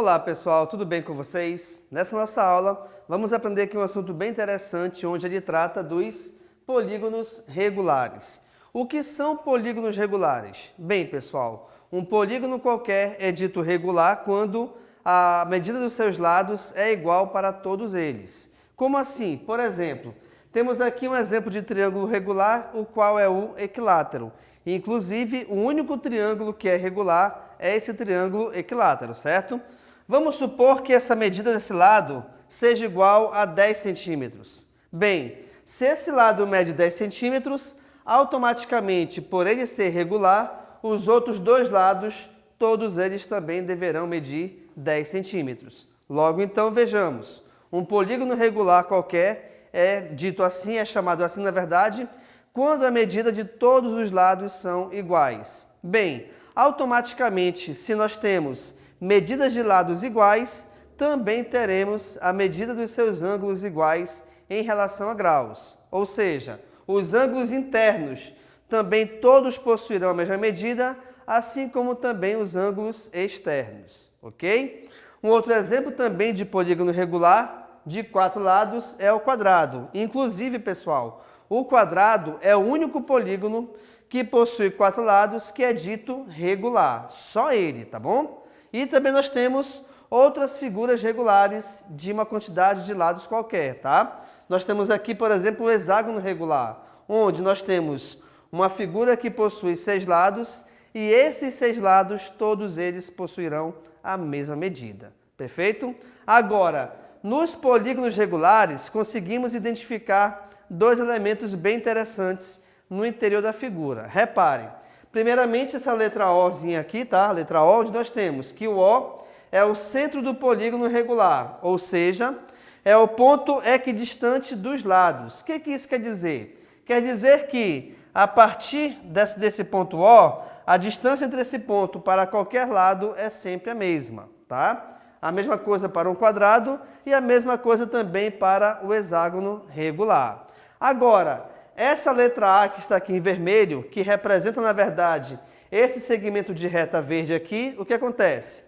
Olá pessoal, tudo bem com vocês? Nessa nossa aula vamos aprender aqui um assunto bem interessante onde ele trata dos polígonos regulares. O que são polígonos regulares? Bem pessoal, um polígono qualquer é dito regular quando a medida dos seus lados é igual para todos eles. Como assim? Por exemplo, temos aqui um exemplo de triângulo regular, o qual é o equilátero. Inclusive, o único triângulo que é regular é esse triângulo equilátero, certo? Vamos supor que essa medida desse lado seja igual a 10 centímetros. Bem, se esse lado mede 10 centímetros, automaticamente, por ele ser regular, os outros dois lados, todos eles também deverão medir 10 centímetros. Logo, então, vejamos. Um polígono regular qualquer é dito assim, é chamado assim, na verdade, quando a medida de todos os lados são iguais. Bem, automaticamente, se nós temos medidas de lados iguais, também teremos a medida dos seus ângulos iguais em relação a graus. Ou seja, os ângulos internos também todos possuirão a mesma medida, assim como também os ângulos externos, ok? Um outro exemplo também de polígono regular de 4 lados é o quadrado. Inclusive, pessoal, o quadrado é o único polígono que possui 4 lados que é dito regular. Só ele, tá bom? E também nós temos outras figuras regulares de uma quantidade de lados qualquer, tá? Nós temos aqui, por exemplo, o hexágono regular, onde nós temos uma figura que possui 6 lados e esses 6 lados, todos eles possuirão a mesma medida. Perfeito? Agora, nos polígonos regulares, conseguimos identificar dois elementos bem interessantes no interior da figura. Reparem, primeiramente essa letra Ozinha aqui, tá? A letra O, onde nós temos que o O é o centro do polígono regular, ou seja, é o ponto equidistante dos lados. O que isso quer dizer? Quer dizer que, a partir desse ponto O, a distância entre esse ponto para qualquer lado é sempre a mesma, tá? A mesma coisa para um quadrado e a mesma coisa também para o hexágono regular. Agora, essa letra A que está aqui em vermelho, que representa, na verdade, esse segmento de reta verde aqui, o que acontece?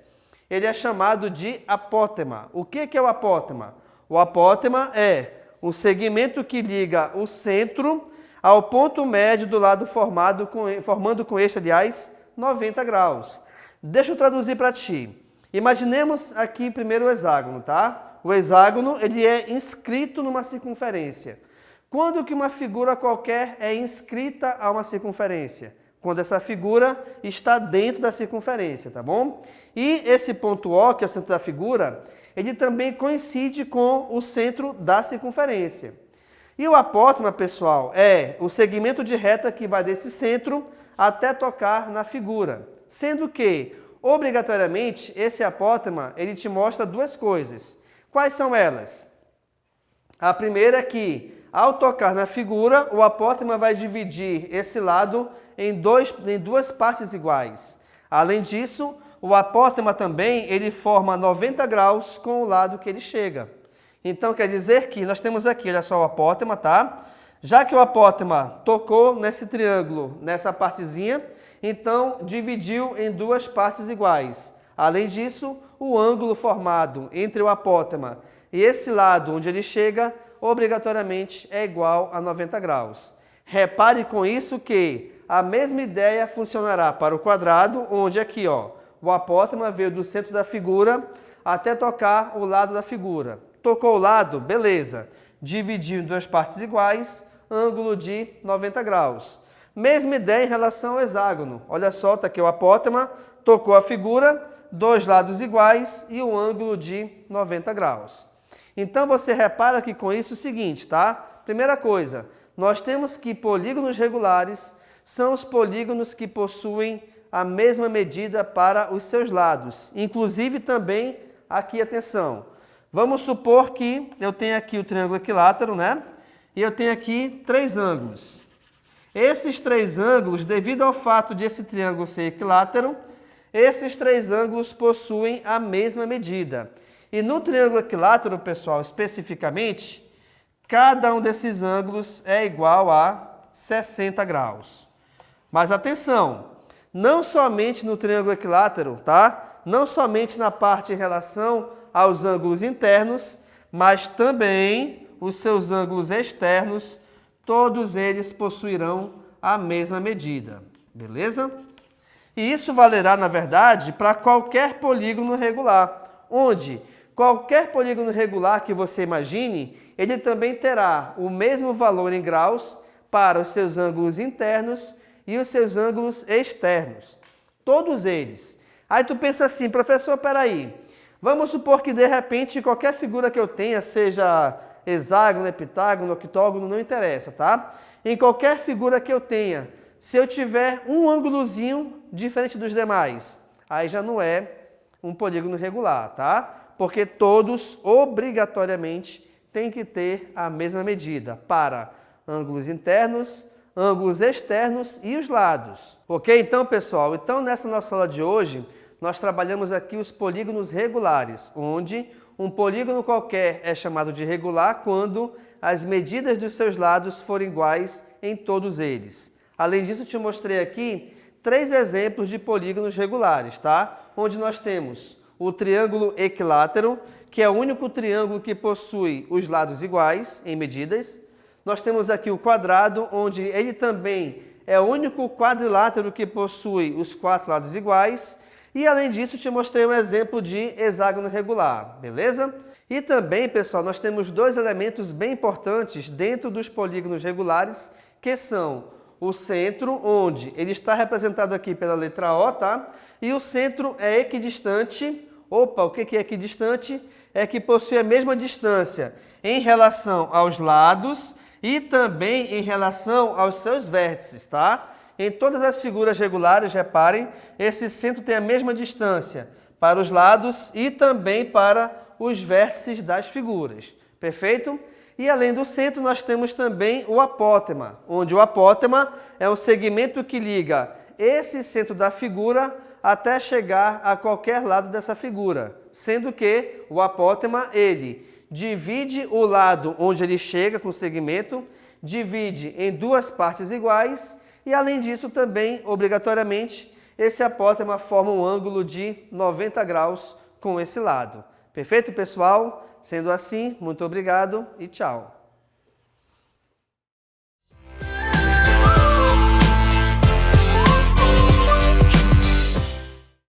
Ele é chamado de apótema. O que é o apótema? O apótema é o segmento que liga o centro ao ponto médio do lado formando com eixo, aliás, 90 graus. Deixa eu traduzir para ti. Imaginemos aqui primeiro o hexágono, tá? O hexágono, ele é inscrito numa circunferência. Quando que uma figura qualquer é inscrita a uma circunferência? Quando essa figura está dentro da circunferência, tá bom? E esse ponto O, que é o centro da figura, ele também coincide com o centro da circunferência. E o apótema, pessoal, é o segmento de reta que vai desse centro até tocar na figura. Sendo que, obrigatoriamente, esse apótema, ele te mostra duas coisas. Quais são elas? A primeira é que, ao tocar na figura, o apótema vai dividir esse lado em duas partes iguais. Além disso, o apótema também ele forma 90 graus com o lado que ele chega. Então, quer dizer que nós temos aqui, olha só o apótema, tá? Já que o apótema tocou nesse triângulo, nessa partezinha, então dividiu em duas partes iguais. Além disso, o ângulo formado entre o apótema e esse lado onde ele chega, obrigatoriamente é igual a 90 graus. Repare com isso que a mesma ideia funcionará para o quadrado, onde aqui, ó, o apótema veio do centro da figura até tocar o lado da figura. Tocou o lado, beleza. Dividiu em duas partes iguais, ângulo de 90 graus. Mesma ideia em relação ao hexágono. Olha só, está aqui o apótema, tocou a figura, dois lados iguais e um ângulo de 90 graus. Então, você repara aqui com isso o seguinte, tá? Primeira coisa, nós temos que polígonos regulares são os polígonos que possuem a mesma medida para os seus lados. Inclusive também, aqui, atenção, vamos supor que eu tenho aqui o triângulo equilátero, né? E eu tenho aqui 3 ângulos. Esses 3 ângulos, devido ao fato de esse triângulo ser equilátero, esses 3 ângulos possuem a mesma medida. E no triângulo equilátero, pessoal, especificamente, cada um desses ângulos é igual a 60 graus. Mas atenção, não somente no triângulo equilátero, tá? não somente na parte em relação aos ângulos internos, mas também os seus ângulos externos, todos eles possuirão a mesma medida, beleza? E isso valerá, na verdade, para qualquer polígono regular, onde qualquer polígono regular que você imagine, ele também terá o mesmo valor em graus para os seus ângulos internos e os seus ângulos externos. Todos eles. Aí tu pensa assim, professor, peraí, vamos supor que de repente qualquer figura que eu tenha, seja hexágono, heptágono, octógono, não interessa, tá? Em qualquer figura que eu tenha, se eu tiver um ângulozinho diferente dos demais, aí já não é um polígono regular, tá? Porque todos, obrigatoriamente, têm que ter a mesma medida para ângulos internos, ângulos externos e os lados. Ok? Então, pessoal, nessa nossa aula de hoje, nós trabalhamos aqui os polígonos regulares, onde um polígono qualquer é chamado de regular quando as medidas dos seus lados forem iguais em todos eles. Além disso, eu te mostrei aqui 3 exemplos de polígonos regulares, tá? Onde nós temos o triângulo equilátero, que é o único triângulo que possui os lados iguais em medidas. Nós temos aqui o quadrado, onde ele também é o único quadrilátero que possui os 4 lados iguais. E além disso, te mostrei um exemplo de hexágono regular, beleza? E também, pessoal, nós temos 2 elementos bem importantes dentro dos polígonos regulares, que são o centro, onde ele está representado aqui pela letra O, tá? E o centro é equidistante. Opa, o que é equidistante? É que possui a mesma distância em relação aos lados e também em relação aos seus vértices, tá? Em todas as figuras regulares, reparem, esse centro tem a mesma distância para os lados e também para os vértices das figuras. Perfeito? E além do centro, nós temos também o apótema, onde o apótema é um segmento que liga esse centro da figura até chegar a qualquer lado dessa figura, sendo que o apótema, ele divide o lado onde ele chega com o segmento, divide em 2 partes iguais e, além disso, também, obrigatoriamente, esse apótema forma um ângulo de 90 graus com esse lado. Perfeito, pessoal? Sendo assim, muito obrigado e tchau!